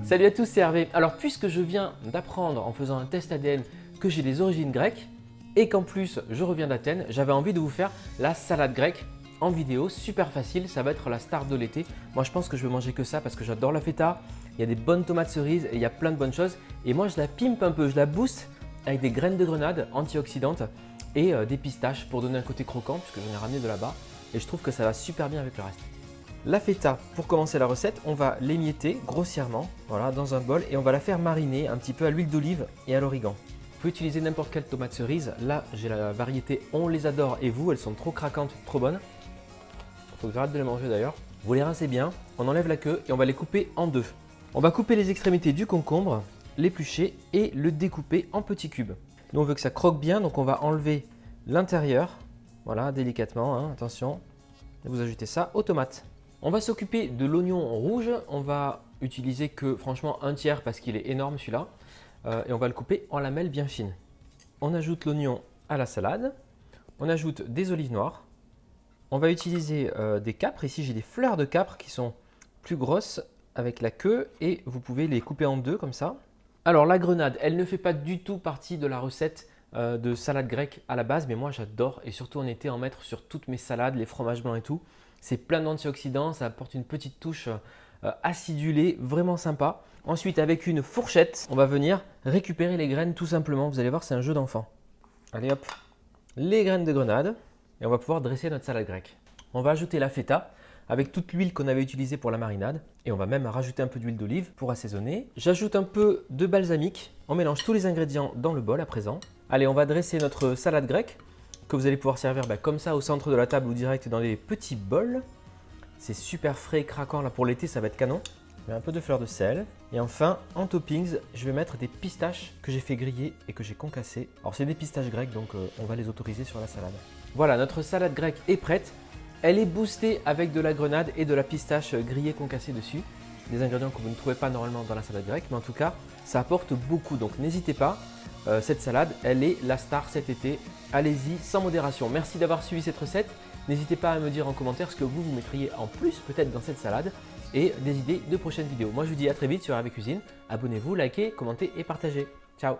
Salut à tous, c'est Hervé. Alors puisque je viens d'apprendre en faisant un test ADN que j'ai des origines grecques et qu'en plus je reviens d'Athènes, j'avais envie de vous faire la salade grecque en vidéo, super facile, ça va être la star de l'été. Moi je pense que je vais manger que ça parce que j'adore la feta, il y a des bonnes tomates cerises et il y a plein de bonnes choses. Et moi je la pimpe un peu, je la booste avec des graines de grenade antioxydantes et des pistaches pour donner un côté croquant puisque j'en ai ramené de là-bas et je trouve que ça va super bien avec le reste. La feta, pour commencer la recette, on va l'émietter grossièrement voilà, dans un bol et on va la faire mariner un petit peu à l'huile d'olive et à l'origan. Vous pouvez utiliser n'importe quelle tomate cerise. Là, j'ai la variété On les adore et vous, elles sont trop craquantes, trop bonnes. Il faut que j'arrête de les manger d'ailleurs. Vous les rincez bien, on enlève la queue et on va les couper en deux. On va couper les extrémités du concombre, l'éplucher et le découper en petits cubes. Nous, on veut que ça croque bien, donc on va enlever l'intérieur, voilà, délicatement, hein, attention. Et vous ajoutez ça aux tomates. On va s'occuper de l'oignon rouge, on va utiliser que franchement un tiers parce qu'il est énorme celui-là et on va le couper en lamelles bien fines. On ajoute l'oignon à la salade, on ajoute des olives noires, on va utiliser des capres, ici j'ai des fleurs de capre qui sont plus grosses avec la queue et vous pouvez les couper en deux comme ça. Alors la grenade, elle ne fait pas du tout partie de la recette de salade grecque à la base, mais moi j'adore et surtout en été en mettre sur toutes mes salades, les fromages blancs et tout. C'est plein d'antioxydants, ça apporte une petite touche acidulée, vraiment sympa. Ensuite, avec une fourchette, on va venir récupérer les graines tout simplement. Vous allez voir, c'est un jeu d'enfant. Allez hop, les graines de grenade et on va pouvoir dresser notre salade grecque. On va ajouter la feta avec toute l'huile qu'on avait utilisée pour la marinade et on va même rajouter un peu d'huile d'olive pour assaisonner. J'ajoute un peu de balsamique. On mélange tous les ingrédients dans le bol à présent. Allez, on va dresser notre salade grecque que vous allez pouvoir servir comme ça au centre de la table ou direct dans des petits bols. C'est super frais et craquant là pour l'été, ça va être canon. Je mets un peu de fleur de sel. Et enfin, en toppings, je vais mettre des pistaches que j'ai fait griller et que j'ai concassées. Alors c'est des pistaches grecques, donc on va les autoriser sur la salade. Voilà, notre salade grecque est prête. Elle est boostée avec de la grenade et de la pistache grillée concassée dessus. Des ingrédients que vous ne trouvez pas normalement dans la salade grecque, mais en tout cas, ça apporte beaucoup. Donc n'hésitez pas, cette salade, elle est la star cet été. Allez-y sans modération. Merci d'avoir suivi cette recette. N'hésitez pas à me dire en commentaire ce que vous mettriez en plus peut-être dans cette salade et des idées de prochaines vidéos. Moi je vous dis à très vite sur Hervé Cuisine. Abonnez-vous, likez, commentez et partagez. Ciao!